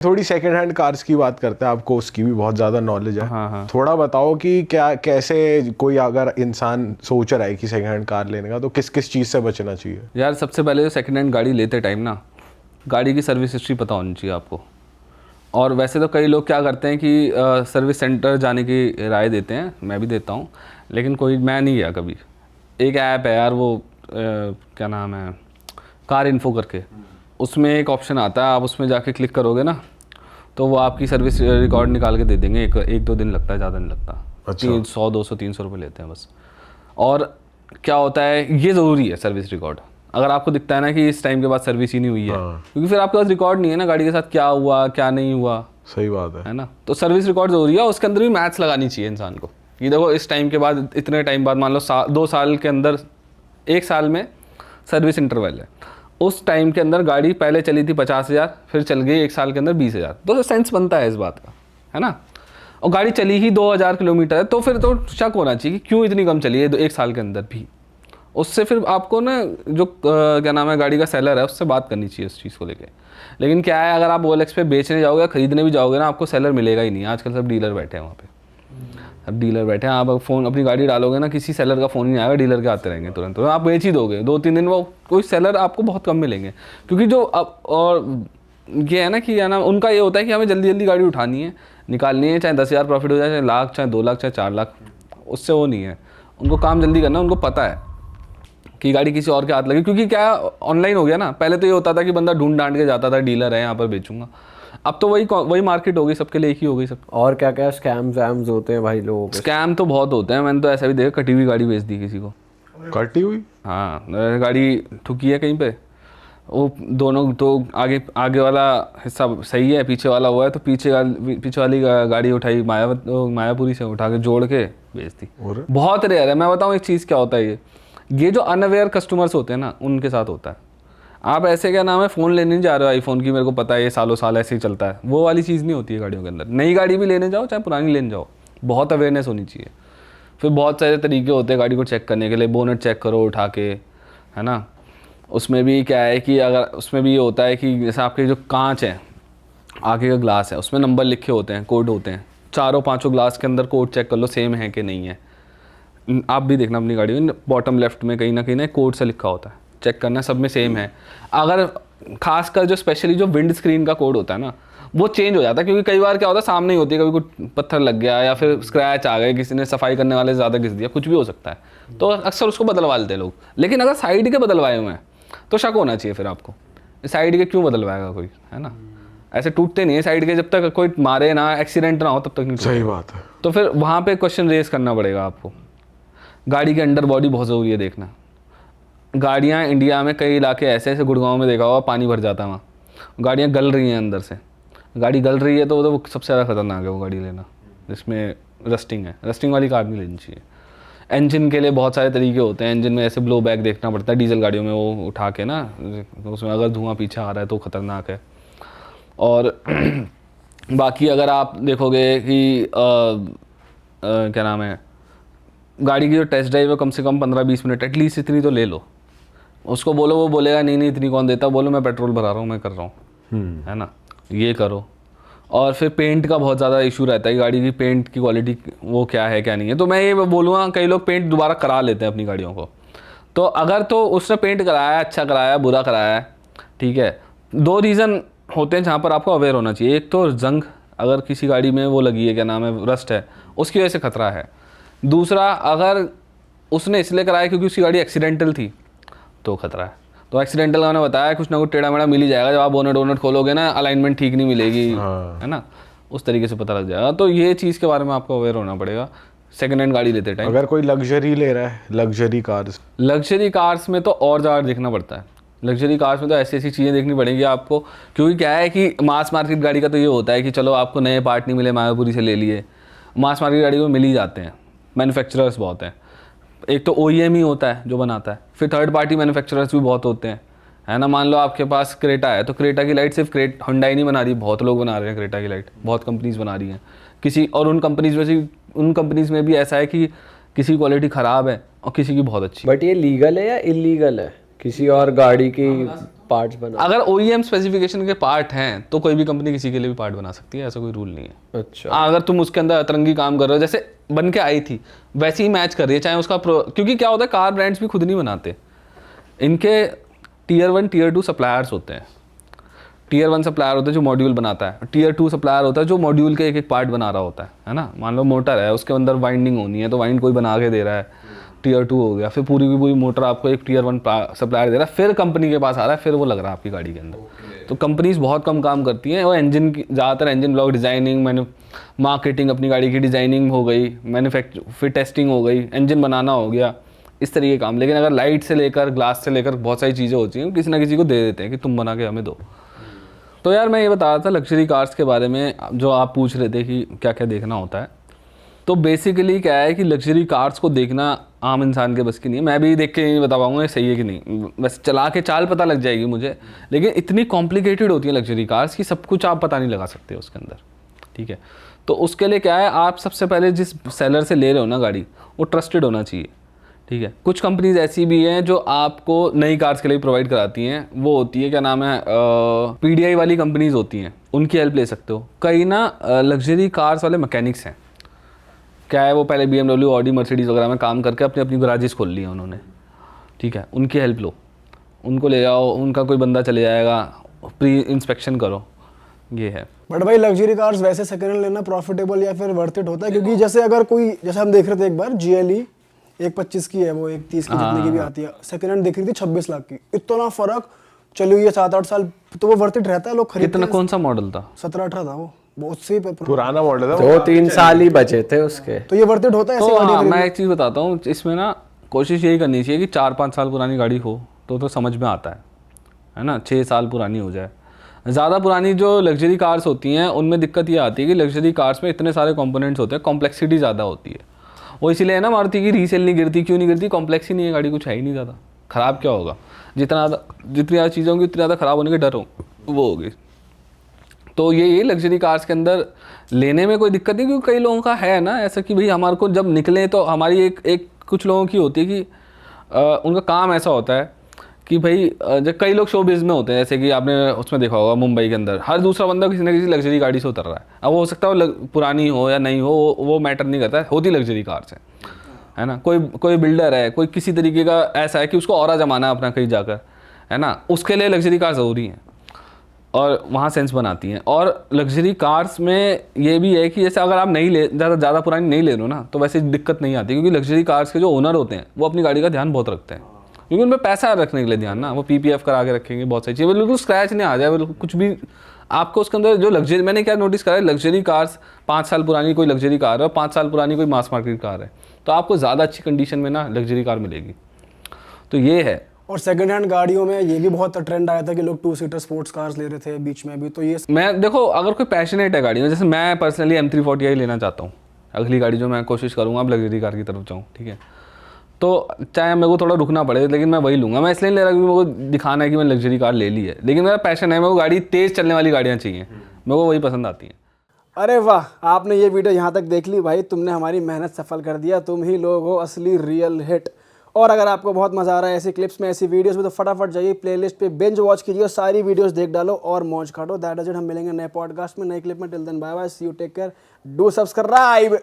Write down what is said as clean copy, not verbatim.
थोड़ी second hand cars की बात करते हैं, आपको उसकी भी बहुत ज़्यादा नॉलेज है। हाँ। थोड़ा बताओ कि क्या कैसे कोई अगर इंसान सोच रहा है कि सेकंड हैंड कार लेने का, तो किस किस चीज़ से बचना चाहिए? यार सबसे पहले जो सेकंड हैंड गाड़ी लेते टाइम ना, गाड़ी की सर्विस हिस्ट्री पता होनी चाहिए आपको। और वैसे तो कई लोग क्या करते हैं कि सर्विस सेंटर जाने की राय देते हैं, मैं भी देता हूँ, लेकिन मैं नहीं गया कभी। एक ऐप है यार वो क्या नाम है, कार इन्फो करके, उसमें एक ऑप्शन आता है, आप उसमें जाके क्लिक करोगे ना तो वो आपकी सर्विस रिकॉर्ड निकाल के दे देंगे। एक दो दिन लगता है, ज़्यादा नहीं लगता। अच्छा। 100 200 300 रुपये लेते हैं बस। और क्या होता है, ये ज़रूरी है सर्विस रिकॉर्ड। अगर आपको दिखता है ना कि इस टाइम के बाद सर्विस ही नहीं हुई है, क्योंकि फिर आपके पास रिकॉर्ड नहीं है ना गाड़ी के साथ क्या हुआ क्या नहीं हुआ। सही बात है ना। तो सर्विस रिकॉर्ड ज़रूरी है। उसके अंदर भी मैथ्स लगानी चाहिए इंसान को कि देखो इस टाइम के बाद, इतने टाइम बाद, मान लो 2 साल के अंदर, 1 साल में सर्विस इंटरवल है, उस टाइम के अंदर गाड़ी पहले चली थी 50,000, फिर चल गई 1 साल के अंदर 20,000, तो सेंस बनता है इस बात का, है ना। और गाड़ी चली ही 2,000 किलोमीटर है, तो फिर तो शक होना चाहिए कि क्यों इतनी कम चली है 1 साल के अंदर भी। उससे फिर आपको ना जो क्या नाम है गाड़ी का सेलर है, उससे बात करनी चाहिए उस चीज़ को लेके। लेकिन क्या है, अगर आप OLX पे बेचने जाओगे या खरीदने भी जाओगे ना, आपको सेलर मिलेगा ही नहीं। आजकल सब डीलर बैठे हैं वहाँ पे, अब डीलर बैठे हैं। आप फ़ोन अपनी गाड़ी डालोगे ना, किसी सेलर का फ़ोन नहीं आएगा, डीलर के आते रहेंगे तुरंत। तो आप बेच ही दोगे 2-3 दिन, वो कोई सेलर आपको बहुत कम मिलेंगे। क्योंकि जो अब और ये है ना कि ना, उनका ये होता है कि हमें जल्दी जल्दी गाड़ी उठानी है, निकालनी है, चाहे 10,000 प्रॉफिट हो जाए, चाहे लाख, चाहे 2 लाख, चाहे 4 लाख, उससे वो नहीं है। उनको काम जल्दी करना, उनको पता है कि गाड़ी किसी और के हाथ लगे। क्योंकि क्या ऑनलाइन हो गया ना, पहले तो ये होता था कि बंदा ढूंढ ढांड के जाता था, डीलर है यहाँ पर बेचूंगा। अब तो वही मार्केट हो गई, सबके लिए एक ही हो गई सब। और क्या क्या स्कैम्स वैम्स होते हैं भाई लोगों के? स्कैम तो बहुत होते हैं। मैंने तो ऐसा भी देखा, कटी हुई गाड़ी बेच दी किसी को। कटी हुई? हाँ, गाड़ी ठुकी है कहीं पे, वो दोनों तो आगे वाला हिस्सा सही है, पीछे वाला हुआ है, तो पीछे वाली गाड़ी उठाई, मायापुरी से उठा के जोड़ के बेच दी। बहुत रेयर है। मैं बताऊँ एक चीज़ क्या होता है, ये जो अनअवेयर कस्टमर्स होते हैं ना, उनके साथ होता है। आप ऐसे क्या नाम है, फ़ोन लेने नहीं जा रहे हो आईफोन की, मेरे को पता है ये सालों साल ऐसे ही चलता है, वो वाली चीज़ नहीं होती है गाड़ियों के अंदर। नई गाड़ी भी लेने जाओ चाहे पुरानी लेने जाओ, बहुत अवेयरनेस होनी चाहिए। फिर बहुत सारे तरीके होते हैं गाड़ी को चेक करने के लिए। बोनेट चेक करो उठा के, है ना। उसमें भी क्या है कि अगर उसमें भी ये होता है कि जैसे आपके जो कांच है, आगे का ग्लास है, उसमें नंबर लिखे होते हैं, कोड होते हैं। 4-5 ग्लास के अंदर कोड चेक कर लो, सेम है कि नहीं है। आप भी देखना अपनी गाड़ी में, बॉटम लेफ्ट में कहीं ना कोड से लिखा होता है, चेक करना सब में सेम है। अगर खासकर जो स्पेशली जो विंड स्क्रीन का कोड होता है ना, वो चेंज हो जाता है। क्योंकि कई बार क्या होता है, सामने ही होती है, कभी कुछ पत्थर लग गया या फिर स्क्रैच आ गए, किसी ने सफाई करने वाले ज़्यादा घिस दिया, कुछ भी हो सकता है, तो अक्सर उसको बदलवा लेते हैं लोग। लेकिन अगर साइड के बदलवाए हुए हैं तो शक होना चाहिए फिर आपको, साइड के क्यों बदलवाएगा कोई, है ना। ऐसे टूटते नहीं है साइड के, जब तक कोई मारे ना, एक्सीडेंट ना हो, तब तक नहीं। सही बात है। तो फिर वहाँ पे क्वेश्चन रेज करना पड़ेगा आपको। गाड़ी के अंडर बॉडी बहुत ज़रूरी है देखना। गाड़ियाँ इंडिया में कई इलाके ऐसे, गुड़गांव में देखा होगा, पानी भर जाता है वहाँ, गाड़ियाँ गल रही हैं अंदर से। गाड़ी गल रही है तो वो सबसे ज़्यादा खतरनाक है वो गाड़ी लेना, जिसमें रस्टिंग है। रस्टिंग वाली कार नहीं लेनी चाहिए। इंजन के लिए बहुत सारे तरीके होते हैं। इंजन में ऐसे ब्लो बैक देखना पड़ता है डीजल गाड़ियों में, वो उठा के ना, तो उसमें अगर धुआं पीछे आ रहा है तो खतरनाक है। और बाकी अगर आप देखोगे कि क्या नाम है, गाड़ी की जो टेस्ट ड्राइव है कम से कम 15-20 मिनट एटलीस्ट इतनी तो ले लो। उसको बोलो, वो बोलेगा नहीं इतनी कौन देता, बोलो मैं पेट्रोल भरा रहा हूँ, मैं कर रहा हूँ, है ना, ये करो। और फिर पेंट का बहुत ज़्यादा इशू रहता है, गाड़ी की पेंट की क्वालिटी वो क्या है क्या नहीं है। तो मैं ये बोलूँगा, कई लोग पेंट दोबारा करा लेते हैं अपनी गाड़ियों को। तो अगर तो उसने पेंट कराया है, अच्छा कराया है, बुरा कराया है, ठीक है, 2 रीज़न होते हैं जहाँ पर आपको अवेयर होना चाहिए। एक तो जंग, अगर किसी गाड़ी में वो लगी है, क्या नाम है, रस्ट है, उसकी वजह से खतरा है। दूसरा, अगर उसने इसलिए कराया क्योंकि उसकी गाड़ी एक्सीडेंटल थी, तो खतरा है। तो एक्सीडेंटल मैंने बताया, कुछ ना कुछ टेढ़ा मेढ़ा मिल ही जाएगा। जब आप बोनेट खोलोगे ना, अलाइनमेंट ठीक नहीं मिलेगी, है ना, उस तरीके से पता लग जाएगा। तो ये चीज़ के बारे में आपको अवेयर होना पड़ेगा सेकंड हैंड गाड़ी लेते टाइम। अगर कोई लग्जरी ले रहा है, लग्जरी कार्स में तो और ज़्यादा देखना पड़ता है। लग्जरी कार्स में तो ऐसी ऐसी चीज़ें देखनी पड़ेंगी आपको, क्योंकि क्या है कि मास मार्केट गाड़ी का तो ये होता है कि चलो आपको नए पार्ट नहीं मिले, मायापुरी से ले लिए, मास मार्केट गाड़ी को मिल ही जाते हैं। मैन्युफैक्चरर्स बहुत हैं, एक तो OEM ही होता है जो बनाता है, फिर थर्ड पार्टी मैन्युफैक्चरर्स भी बहुत होते हैं, है ना। मान लो आपके पास क्रेटा है, तो क्रेटा की लाइट सिर्फ हुंडई नहीं बना रही, बहुत लोग बना रहे हैं क्रेटा की लाइट, बहुत कंपनीज बना रही हैं किसी। और उन कंपनीज में भी ऐसा है कि किसी की क्वालिटी ख़राब है और किसी की बहुत अच्छी। बट ये लीगल है या इलीगल है किसी और गाड़ी की पार्ट्स बना। अगर OEM स्पेसिफिकेशन के पार्ट हैं तो कोई भी कंपनी किसी के लिए भी पार्ट बना सकती है, ऐसा कोई रूल नहीं है। अच्छा, अगर तुम उसके अंदर अतरंगी काम कर रहे हो, जैसे बन के आई थी वैसे ही मैच कर रही है, चाहे उसका क्योंकि क्या होता है, कार ब्रांड्स भी खुद नहीं बनाते, इनके Tier 1 Tier 2 सप्लायर्स होते हैं। Tier 1 सप्लायर होता है जो मॉड्यूल बनाता है, Tier 2 सप्लायर होता है जो मॉड्यूल के एक एक पार्ट बना रहा होता है ना। मान लो मोटर है, उसके अंदर वाइंडिंग होनी है तो वाइंड कोई बना के दे रहा है, Tier 2 हो गया। फिर पूरी की पूरी मोटर आपको एक Tier 1 सप्लायर दे रहा है, फिर कंपनी के पास आ रहा है, फिर वो लग रहा है आपकी गाड़ी के अंदर। तो कंपनीज बहुत कम काम करती हैं, और इंजन की ज़्यादातर इंजन ब्लॉक डिज़ाइनिंग, मार्केटिंग, अपनी गाड़ी की डिज़ाइनिंग हो गई, मैन्युफैक्चर, फिर टेस्टिंग हो गई, इंजन बनाना हो गया, इस तरीके काम। लेकिन अगर लाइट से लेकर ग्लास से लेकर बहुत सारी चीज़ें होती हैं, किसी ना किसी को दे देते हैं कि तुम बना के हमें दो। तो यार मैं ये बता रहा था लग्जरी कार्स के बारे में, जो आप पूछ रहे थे कि क्या क्या देखना होता है। तो बेसिकली क्या है कि लग्जरी कार्स को देखना आम इंसान के बस की नहीं है। मैं भी देख के नहीं बता पाऊंगा ये सही है कि नहीं, बस चला के चाल पता लग जाएगी मुझे, लेकिन इतनी कॉम्प्लिकेटेड होती है लग्जरी कार्स कि सब कुछ आप पता नहीं लगा सकते उसके अंदर, ठीक है। तो उसके लिए क्या है, आप सबसे पहले जिस सेलर से ले रहे हो ना गाड़ी, वो ट्रस्टेड होना चाहिए, ठीक है। कुछ कंपनीज ऐसी भी हैं जो आपको नई कार्स के लिए प्रोवाइड कराती हैं, वो होती है क्या नाम है, PDI वाली कंपनीज होती हैं, उनकी हेल्प ले सकते हो। कई ना लग्जरी कार्स वाले मैकेनिक्स हैं, क्या है वो पहले BMW, ऑडी, मर्सिडीज़ वगैरह में काम करके अपनी अपनी गराजेस खोल ली हैं उन्होंने, ठीक है। उनकी हेल्प लो, उनको ले जाओ, उनका कोई बंदा चले जाएगा, प्री इंस्पेक्शन करो, ये है। बट भाई लग्जरी कार्स वैसे सेकंड हैंड लेना प्रॉफिटेबल या फिर वर्थ इट होता है? क्योंकि जैसे अगर कोई, जैसे हम देख रहे थे एक बार GLE 1.25 की है, वो 1.30 की जितने की भी आती है, सेकंड हैंड दिख रही थी 26 लाख की। इतना फर्क, चलो ये 7-8 साल तो वो वर्थ इट रहता है, लोग खरीदते कितना, हैं। कौन सा मॉडल था? 17-18 था वो, बहुत से पुराना मॉडल है 2-3 साल ही बचे थे उसके। तो ये वर्थ इट होता है ऐसी तो गाड़ी हाँ, खरीदना? मैं एक चीज़ बताता हूँ, इसमें ना कोशिश यही करनी चाहिए कि 4-5 साल पुरानी गाड़ी हो तो समझ में आता है ना। 6 साल पुरानी हो जाए। ज़्यादा पुरानी जो लग्जरी कार्स होती हैं उनमें दिक्कत ये आती है कि लग्जरी कार्स में इतने सारे कंपोनेंट्स होते हैं, कॉम्प्लेक्सिटी ज़्यादा होती है। वो इसलिए है ना मारुति की रीसेल नहीं गिरती, क्यों नहीं गिरती? कॉम्प्लेक्स ही नहीं है गाड़ी, कुछ है ही नहीं ज़्यादा। ख़राब क्या होगा, जितनी ज़्यादा चीज़ें होंगी उतनी ज़्यादा ख़राब होने के डर हो, वो होगी। तो ये लग्जरी कार्स के अंदर लेने में कोई दिक्कत नहीं, क्योंकि कई लोगों का है ना ऐसा कि भाई हमारे को जब निकले तो हमारी एक कुछ लोगों की होती है कि उनका काम ऐसा होता है कि भाई जब कई लोग शो बिज़नेस में होते हैं, जैसे कि आपने उसमें देखा होगा मुंबई के अंदर हर दूसरा बंदा किसी ना किसी लग्जरी गाड़ी से उतर रहा है। अब वो हो सकता है पुरानी हो या नहीं हो, वो मैटर नहीं करता है, होती लग्जरी कार्स है ना। कोई बिल्डर है, कोई किसी तरीके का ऐसा है कि उसको ऑरा जमाना है अपना कहीं जाकर, है ना, उसके लिए लग्जरी कार ज़रूरी है और वहाँ सेंस बनाती हैं। और लग्जरी कार्स में ये भी है कि जैसे अगर आप नहीं ले ज़्यादा पुरानी नहीं ले रहे हो ना, तो वैसे दिक्कत नहीं आती, क्योंकि लग्जरी कार्स के जो ओनर होते हैं वो अपनी गाड़ी का ध्यान बहुत रखते हैं, क्योंकि उनमें पैसा रखने के लिए ध्यान ना, वो PPF करा के रखेंगे, बहुत सारी चीज़ें, बिल्कुल स्क्रैच नहीं आ जाए, बिल्कुल कुछ भी आपको उसके अंदर। जो लग्जरी, मैंने क्या नोटिस करा है, लग्जरी कार्स 5 साल पुरानी कोई लग्जरी कार है और 5 साल पुरानी कोई मास मार्केट कार है, तो आपको ज़्यादा अच्छी कंडीशन में ना लग्जरी कार मिलेगी। तो ये है। और सेकंड हैंड गाड़ियों में ये भी बहुत ट्रेंड आया था कि लोग 2 सीटर स्पोर्ट्स कार्स ले रहे थे बीच में भी, तो ये मैं देखो, अगर कोई पैशनेट है गाड़ी में, जैसे मैं पर्सनली M340i लेना चाहता हूँ, अगली गाड़ी जो मैं कोशिश करूँगा अब लग्जरी कार की तरफ जाऊँ, ठीक है। तो चाहे मेरे को थोड़ा रुकना पड़े, लेकिन मैं वही लूँगा। मैं इसलिए ले रहा क्योंकि मेरे को दिखाना है कि मैंने लग्जरी कार ले ली है, लेकिन मेरा पैशन है, मेरे को गाड़ी तेज़ चलने वाली गाड़ियाँ चाहिए, मेरे को वही पसंद आती हैं। अरे वाह, आपने ये वीडियो यहाँ तक देख ली भाई, तुमने हमारी मेहनत सफल कर दिया। तुम ही लोग हो असली रियल हिट। और अगर आपको बहुत मजा आ रहा है ऐसी क्लिप्स में, ऐसी वीडियोस में, तो फटाफट जाइए प्लेलिस्ट पे बिंज वॉच कीजिए, सारी वीडियोस देख डालो और मौज काटो। That is it. हम मिलेंगे नए पॉडकास्ट में, नए क्लिप में। Till then bye bye, see you, take care, do subscribe.